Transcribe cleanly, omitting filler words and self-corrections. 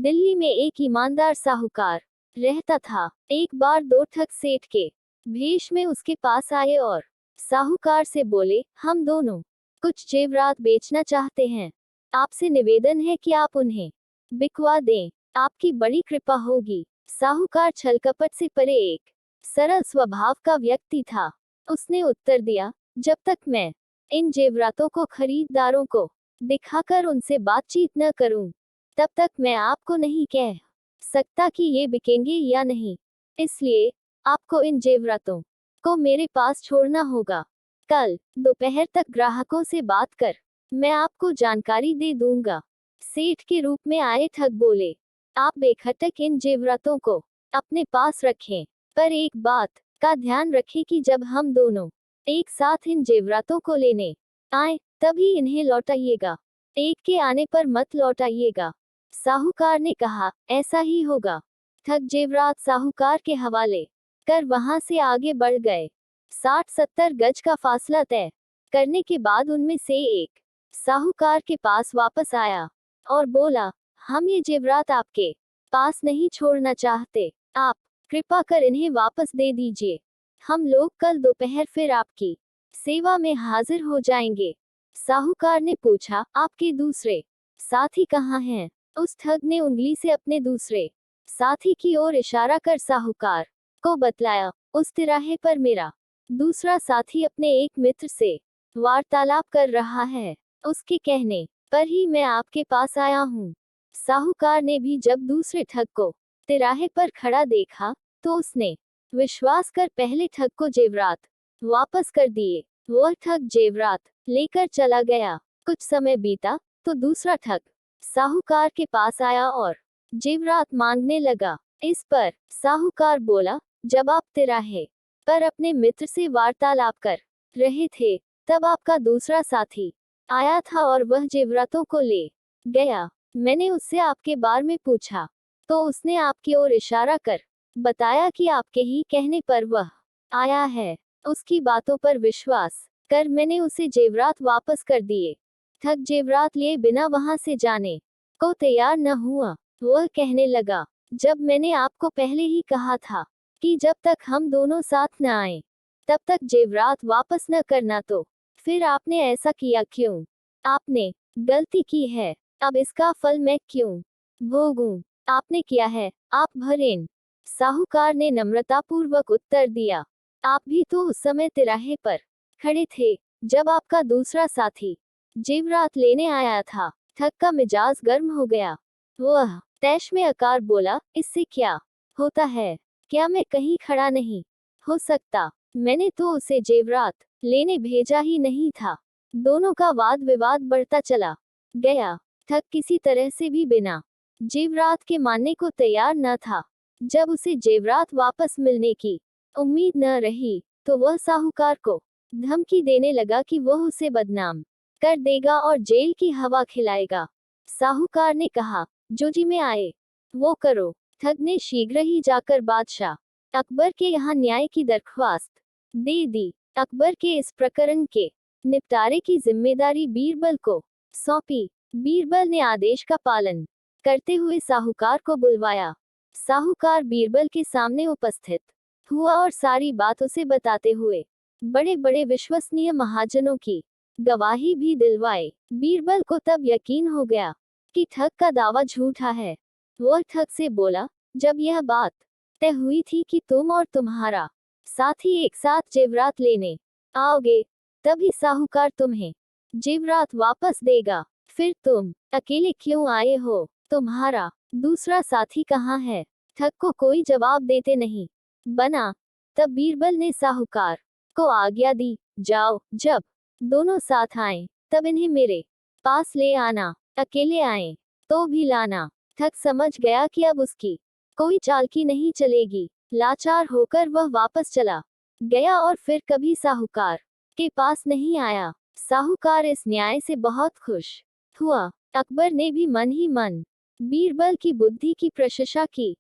दिल्ली में एक ईमानदार साहूकार रहता था। एक बार दो ठग सेठ के भेष में उसके पास आए और साहूकार से बोले, हम दोनों कुछ जेवरात बेचना चाहते हैं। आपसे निवेदन है कि आप उन्हें बिकवा दें, आपकी बड़ी कृपा होगी। साहूकार छलकपट से परे एक सरल स्वभाव का व्यक्ति था। उसने उत्तर दिया, जब तक मैं इन जेवरातों को खरीदारों को दिखाकर उनसे बातचीत न करूं, तब तक मैं आपको नहीं कह सकता कि ये बिकेंगे या नहीं। इसलिए आपको इन जेवरातों को मेरे पास छोड़ना होगा। कल दोपहर तक ग्राहकों से बात कर मैं आपको जानकारी दे दूंगा। सेठ के रूप में आए ठग बोले, आप बेखटक इन जेवरातों को अपने पास रखें, पर एक बात का ध्यान रखें कि जब हम दोनों एक साथ इन जेवरातों को लेने आए, तभी इन्हें लौटाइएगा। एक के आने पर मत लौटाइएगा। साहूकार ने कहा, ऐसा ही होगा। ठग जेवरात साहूकार के हवाले कर वहां से आगे बढ़ गए। 60-70 गज का फासला तय करने के बाद उनमें से एक साहूकार के पास वापस आया और बोला, हम ये जेवरात आपके पास नहीं छोड़ना चाहते, आप कृपा कर इन्हें वापस दे दीजिए। हम लोग कल दोपहर फिर आपकी सेवा में हाजिर हो जाएंगे। साहूकार ने पूछा, आपके दूसरे साथी कहाँ हैं? उस ठग ने उंगली से अपने दूसरे साथी की ओर इशारा कर साहूकार को बतलाया, उस तिराहे पर मेरा दूसरा साथी अपने एक मित्र से वार्तालाप कर रहा है। उसके कहने पर ही मैं आपके पास आया हूँ। साहूकार ने भी जब दूसरे ठग को तिराहे पर खड़ा देखा, तो उसने विश्वास कर पहले ठग को जेवरात वापस कर दिए। वह ठग जेवरात लेकर चला गया। कुछ समय बीता तो दूसरा ठग साहूकार के पास आया और जेवरात मांगने लगा। इस पर साहूकार बोला, जब आप तिराहे पर अपने मित्र से वार्तालाप कर रहे थे, तब आपका दूसरा साथी आया था और वह जेवरातों को ले गया। मैंने उससे आपके बारे में पूछा, तो उसने आपकी ओर इशारा कर बताया कि आपके ही कहने पर वह आया है। उसकी बातों पर विश्वास कर मैंने उसे जेवरात वापस कर दिए। ठग जेवरात लिए बिना वहां से जाने को तैयार न हुआ। वह कहने लगा, जब मैंने आपको पहले ही कहा था कि जब तक हम दोनों साथ न आए, तब तक जेवरात वापस न करना, तो फिर आपने ऐसा किया क्यों? आपने गलती की है, अब इसका फल मैं क्यों भोगूं? आपने किया है, आप भरें। साहूकार ने नम्रतापूर्वक उत्तर दिया, आप भी तो उस समय तिराहे पर खड़े थे जब आपका दूसरा साथी जेवरात लेने आया था। ठग का मिजाज गर्म हो गया। वह तैश में आकर बोला, इससे क्या होता है? क्या मैं कहीं खड़ा नहीं हो सकता? मैंने तो उसे जेवरात लेने भेजा ही नहीं था। दोनों का वाद विवाद बढ़ता चला गया। ठग किसी तरह से भी बिना जेवरात के मानने को तैयार न था। जब उसे जेवरात वापस मिलने की उम्मीद न रही, तो वह साहूकार को धमकी देने लगा कि वह उसे बदनाम कर देगा और जेल की हवा खिलाएगा। साहूकार ने कहा, जो जी में आए वो करो। ठग ने शीघ्र ही जाकर बादशाह अकबर के यहाँ न्याय की दरख्वास्त दे दी। अकबर के इस प्रकरण के निपटारे की जिम्मेदारी बीरबल को सौंपी। बीरबल ने आदेश का पालन करते हुए साहूकार को बुलवाया। साहूकार बीरबल के सामने उपस्थित हुआ और सारी बात उसे बताते हुए बड़े बड़े विश्वसनीय महाजनों की गवाही भी दिलवाए। बीरबल को तब यकीन हो गया कि ठग का दावा झूठा है। वह ठग से बोला, जब यह बात तय हुई थी कि तुम और तुम्हारा साथी एक साथ जेवरात लेने आओगे, तभी साहूकार तुम्हें जेवरात वापस देगा। फिर तुम अकेले क्यों आए हो? तुम्हारा दूसरा साथी कहाँ है? ठग को कोई जवाब देते नहीं बना। तब बीरबल ने साहूकार को आज्ञा दी, जाओ, जब दोनों साथ आए तब इन्हें मेरे पास ले आना, अकेले आए तो भी लाना। ठग समझ गया कि अब उसकी कोई चालकी नहीं चलेगी। लाचार होकर वह वापस चला गया और फिर कभी साहूकार के पास नहीं आया। साहूकार इस न्याय से बहुत खुश हुआ। अकबर ने भी मन ही मन बीरबल की बुद्धि की प्रशंसा की।